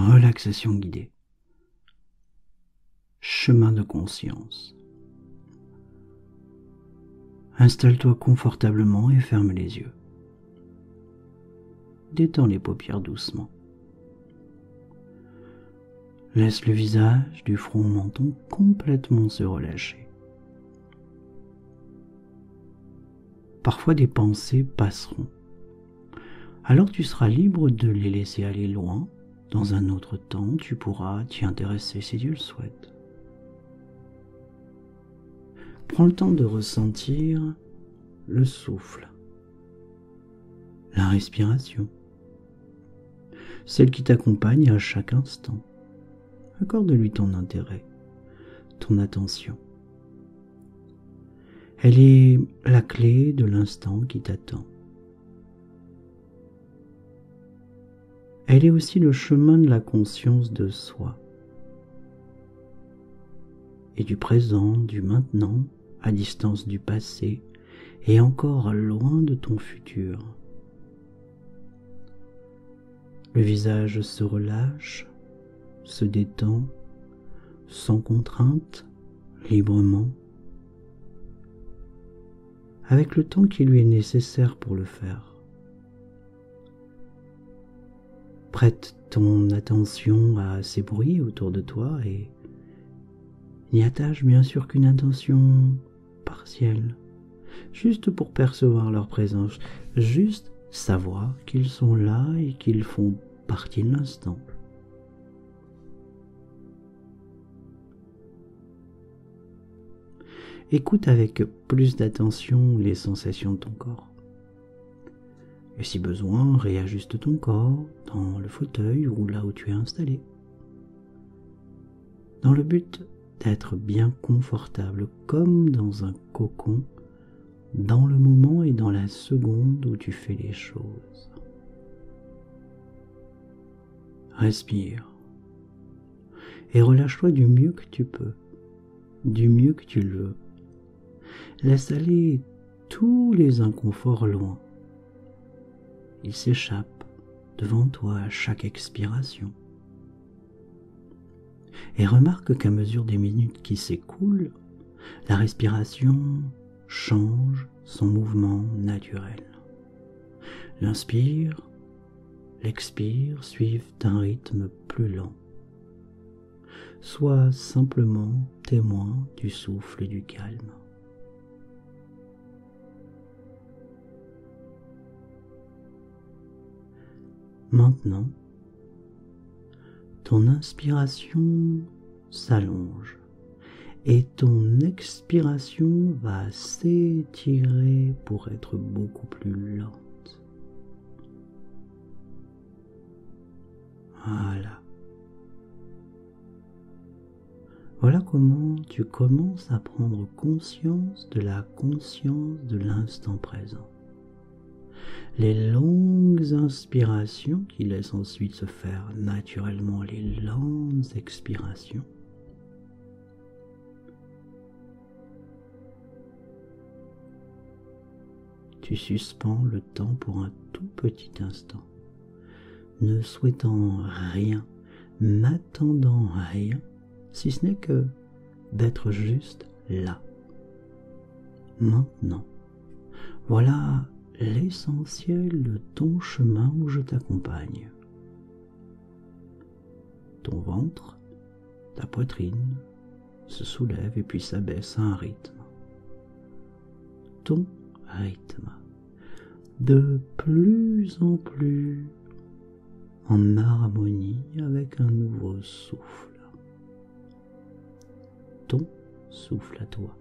Relaxation guidée. Chemin de conscience. Installe-toi confortablement et ferme les yeux. Détends les paupières doucement. Laisse le visage du front au menton complètement se relâcher. Parfois des pensées passeront. Alors tu seras libre de les laisser aller loin. Dans un autre temps, tu pourras t'y intéresser si tu le souhaites. Prends le temps de ressentir le souffle, la respiration, celle qui t'accompagne à chaque instant. Accorde-lui ton intérêt, ton attention. Elle est la clé de l'instant qui t'attend. Elle est aussi le chemin de la conscience de soi et du présent, du maintenant, à distance du passé et encore loin de ton futur. Le visage se relâche, se détend, sans contrainte, librement, avec le temps qui lui est nécessaire pour le faire. Prête ton attention à ces bruits autour de toi et n'y attache bien sûr qu'une attention partielle, juste pour percevoir leur présence, juste savoir qu'ils sont là et qu'ils font partie de l'instant. Écoute avec plus d'attention les sensations de ton corps. Et si besoin, réajuste ton corps dans le fauteuil ou là où tu es installé. Dans le but d'être bien confortable, comme dans un cocon, dans le moment et dans la seconde où tu fais les choses. Respire et relâche-toi du mieux que tu peux, du mieux que tu le veux. Laisse aller tous les inconforts loin. Ils s'échappent devant toi à chaque expiration. Et remarque qu'à mesure des minutes qui s'écoulent, la respiration change son mouvement naturel. L'inspire, l'expire suivent un rythme plus lent. Sois simplement témoin du souffle et du calme. Maintenant, ton inspiration s'allonge et ton expiration va s'étirer pour être beaucoup plus lente. Voilà. Voilà comment tu commences à prendre conscience de la conscience de l'instant présent. Les longues inspirations qui laissent ensuite se faire naturellement les lentes expirations. Tu suspends le temps pour un tout petit instant, ne souhaitant rien, n'attendant rien, si ce n'est que d'être juste là, maintenant. Voilà l'essentiel de ton chemin où je t'accompagne. Ton ventre, ta poitrine se soulève et puis s'abaisse à un rythme. Ton rythme, de plus en plus en harmonie avec un nouveau souffle. Ton souffle à toi,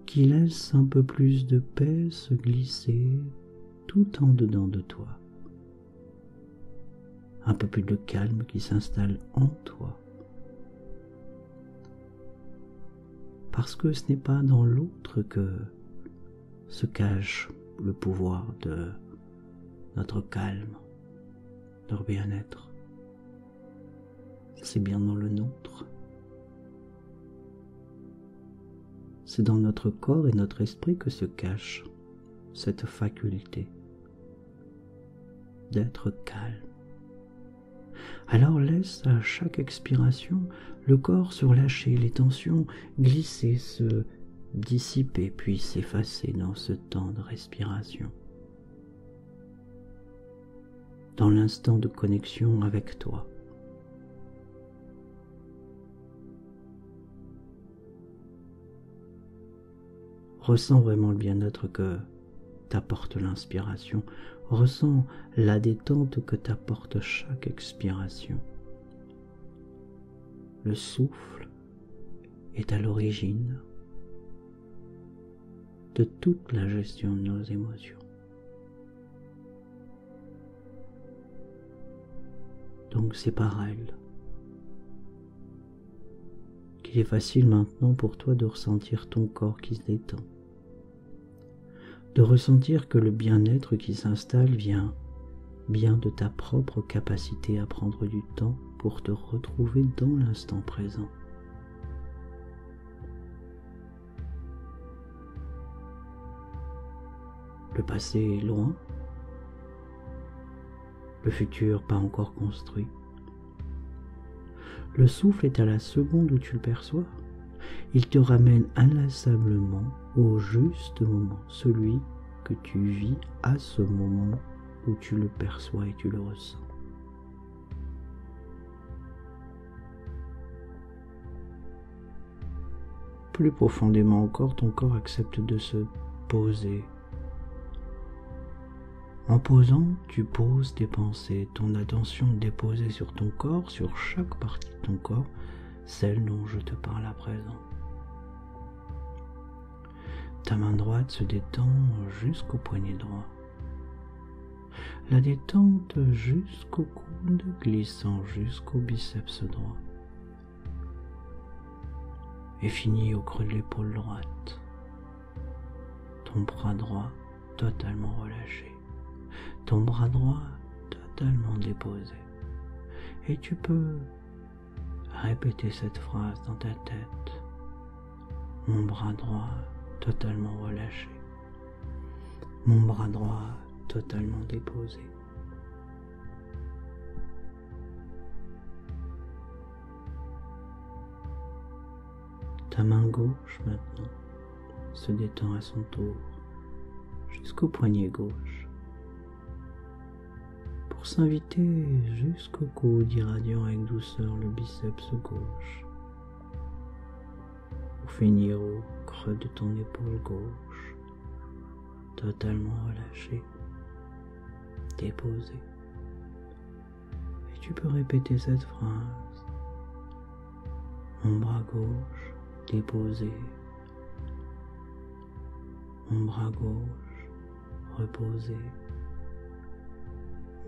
qui laisse un peu plus de paix se glisser tout en dedans de toi. Un peu plus de calme qui s'installe en toi. Parce que ce n'est pas dans l'autre que se cache le pouvoir de notre calme, notre bien-être. C'est bien dans le nôtre. C'est dans notre corps et notre esprit que se cache cette faculté d'être calme, Alors laisse à chaque expiration le corps se relâcher, les tensions glisser, se dissiper puis s'effacer dans ce temps de respiration. Dans l'instant de connexion avec toi. Ressens vraiment le bien-être que t'apporte l'inspiration. Ressens la détente que t'apporte chaque expiration. Le souffle est à l'origine de toute la gestion de nos émotions. Donc c'est par elle qu'il est facile maintenant pour toi de ressentir ton corps qui se détend, de ressentir que le bien-être qui s'installe vient bien de ta propre capacité à prendre du temps pour te retrouver dans l'instant présent. Le passé est loin, le futur pas encore construit. Le souffle est à la seconde où tu le perçois. Il te ramène inlassablement au juste moment, celui que tu vis à ce moment où tu le perçois et tu le ressens. Plus profondément encore, ton corps accepte de se poser. En posant, tu poses tes pensées, ton attention déposée sur ton corps, sur chaque partie de ton corps, celle dont je te parle à présent. Ta main droite se détend jusqu'au poignet droit. La détente jusqu'au coude, glissant jusqu'au biceps droit. Et finit au creux de l'épaule droite. Ton bras droit totalement relâché. Ton bras droit totalement déposé. Et tu peux répéter cette phrase dans ta tête. Mon bras droit totalement relâché. Mon bras droit totalement déposé. Ta main gauche maintenant se détend à son tour jusqu'au poignet gauche pour s'inviter jusqu'au coude, irradiant avec douceur le biceps gauche pour finir au creux de ton épaule gauche, totalement relâché, déposé. Et tu peux répéter cette phrase. Mon bras gauche déposé. Mon bras gauche reposé.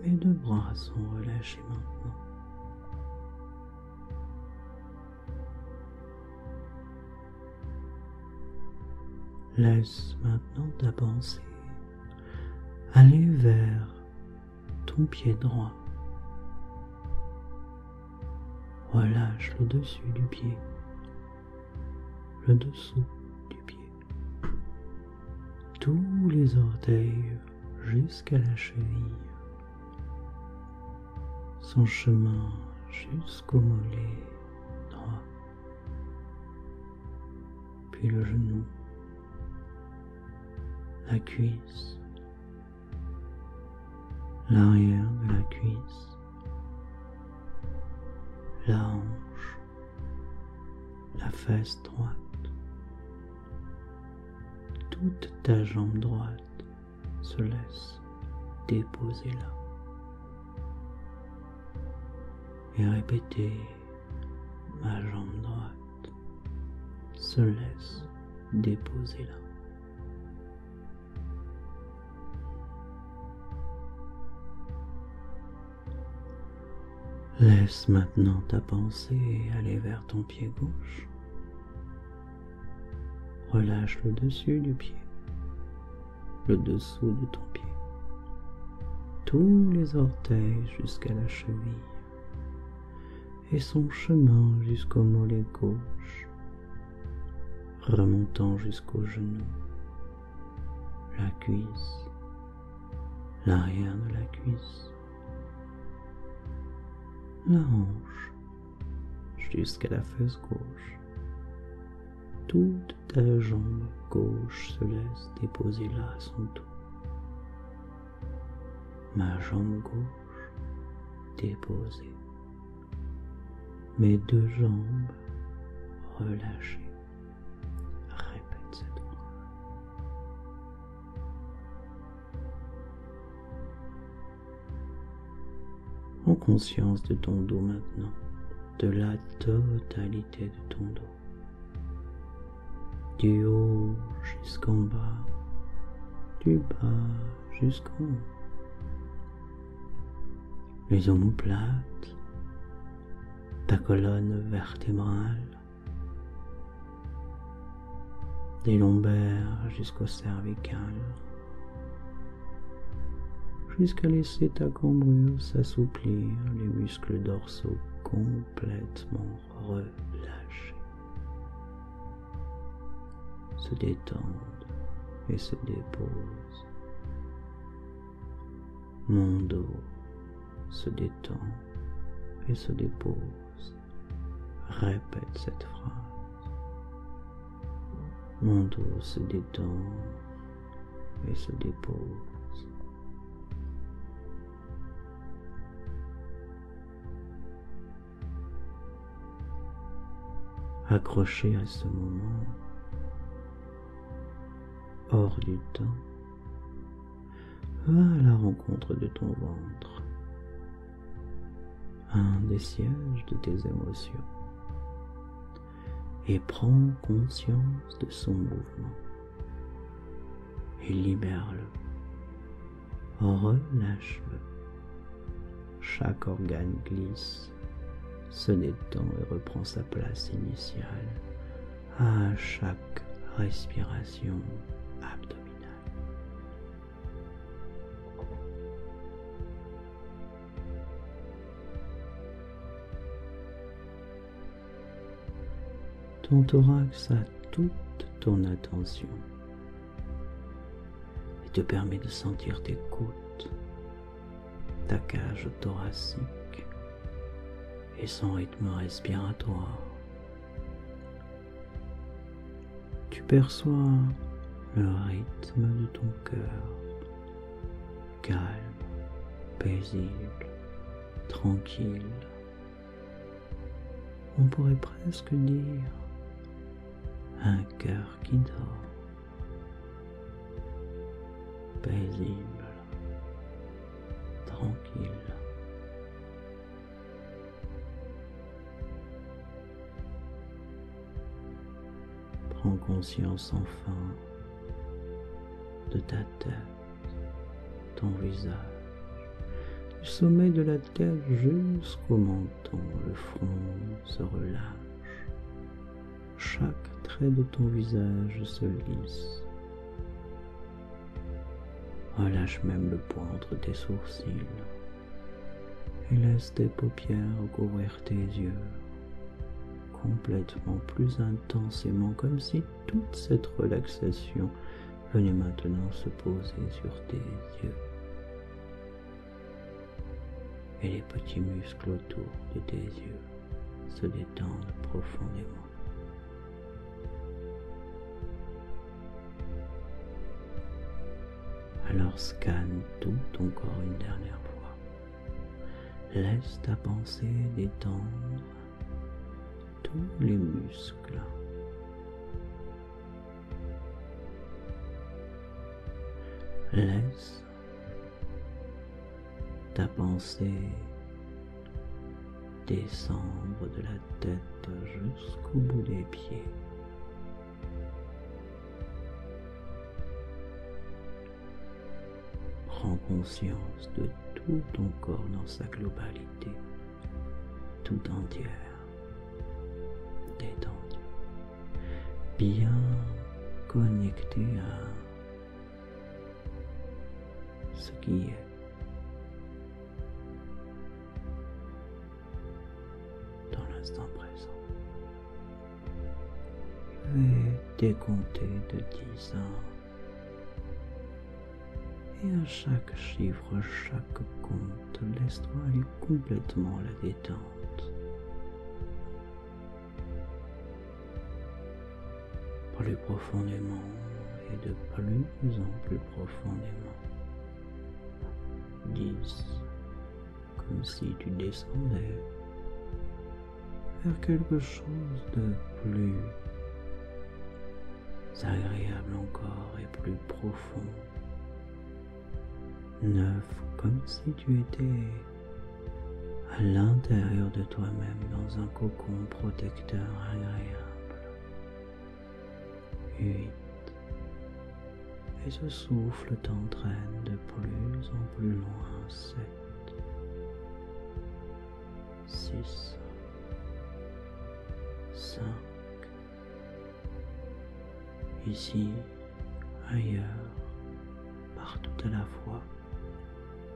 Mes deux bras sont relâchés maintenant. Laisse maintenant ta pensée aller vers ton pied droit. Relâche le dessus du pied, le dessous du pied, tous les orteils jusqu'à la cheville, son chemin jusqu'au mollet droit, puis le genou, la cuisse, l'arrière de la cuisse, la hanche, la fesse droite, toute ta jambe droite se laisse déposer là. Et répétez, ma jambe droite se laisse déposer là. Laisse maintenant ta pensée aller vers ton pied gauche. Relâche le dessus du pied, le dessous de ton pied, tous les orteils jusqu'à la cheville et son chemin jusqu'au mollet gauche, remontant jusqu'au genou, la cuisse, l'arrière de la cuisse, la hanche, jusqu'à la fesse gauche. Toute ta jambe gauche se laisse déposer là à son tour. Ma jambe gauche déposée. Mes deux jambes relâchées. Répète cette phrase. Prends conscience de ton dos maintenant, de la totalité de ton dos. Du haut jusqu'en bas, du bas jusqu'en haut. Les omoplates, ta colonne vertébrale, des lombaires jusqu'au cervical, jusqu'à laisser ta cambrure s'assouplir, les muscles dorsaux complètement relâchés, se détendent et se déposent. Mon dos se détend et se dépose. Répète cette phrase. Mon dos se détend et se dépose. Accroché à ce moment, hors du temps, va à la rencontre de ton ventre, un des sièges de tes émotions, et prends conscience de son mouvement et libère-le, relâche-le. Chaque organe glisse, se détend et reprend sa place initiale à chaque respiration abdominale. Ton thorax a toute ton attention et te permet de sentir tes côtes, ta cage thoracique et son rythme respiratoire. Tu perçois le rythme de ton cœur, calme, paisible, tranquille. On pourrait presque dire un cœur qui dort, paisible, tranquille. Prends conscience enfin de ta tête, ton visage, du sommet de la tête jusqu'au menton, le front se relâche. Chaque trait de ton visage se lisse. Relâche même le poids entre tes sourcils et laisse tes paupières recouvrir tes yeux complètement, plus intensément, comme si toute cette relaxation venait maintenant se poser sur tes yeux et les petits muscles autour de tes yeux se détendent profondément. Alors scanne tout ton corps une dernière fois. Laisse ta pensée détendre tous les muscles. Laisse ta pensée descendre de la tête jusqu'au bout des pieds. Prends conscience de tout ton corps dans sa globalité, tout entière, détendue, bien connecté à ce qui est. Dans l'instant présent. Je vais décompter de 10 ans. Et à chaque chiffre, à chaque compte, laisse-toi aller complètement à la détente. Plus profondément et de plus en plus profondément. 10, comme si tu descendais vers quelque chose de plus agréable encore et plus profond. 9, comme si tu étais à l'intérieur de toi-même dans un cocon protecteur agréable. 8, et ce souffle t'entraîne de plus en plus loin. 7, 6, 5, ici, ailleurs, partout à la fois.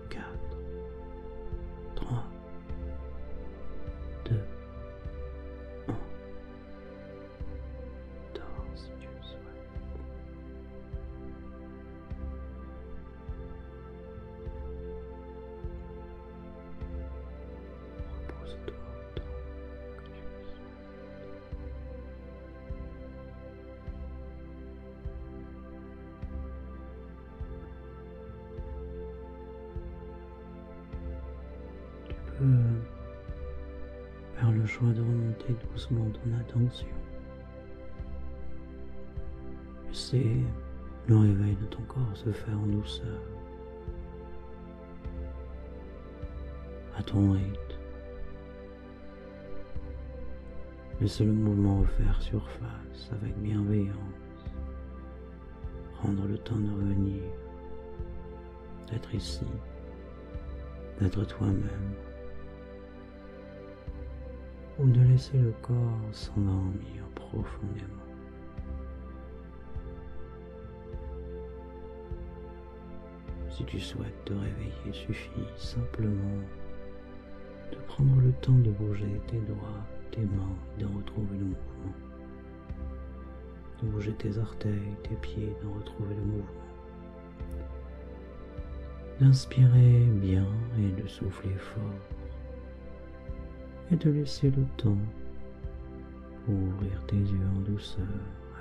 4, 3, 2, 1. Dors si tu le souhaites. Repose-toi autant que tu le souhaites. Tu peux faire le choix de remonter doucement ton attention. Laissez le réveil de ton corps se faire en douceur, à ton rythme. Laissez le mouvement refaire surface avec bienveillance. Prendre le temps de revenir, d'être ici, d'être toi-même. Ou de laisser le corps s'endormir profondément. Si tu souhaites te réveiller, suffit simplement de prendre le temps de bouger tes doigts, tes mains et de retrouver le mouvement. De bouger tes orteils, tes pieds, de retrouver le mouvement. D'inspirer bien et de souffler fort. Et de laisser le temps pour ouvrir tes yeux en douceur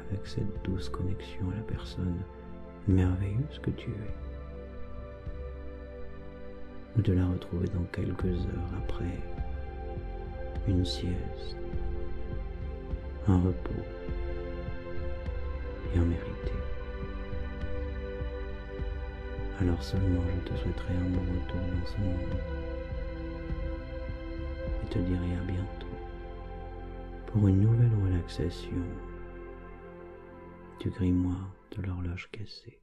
avec cette douce connexion à la personne merveilleuse que tu es. Ou de la retrouver dans quelques heures après une sieste, un repos bien mérité. Alors seulement je te souhaiterai un bon retour dans ce monde et te dirai à bientôt pour une nouvelle relaxation du grimoire de l'horloge cassée.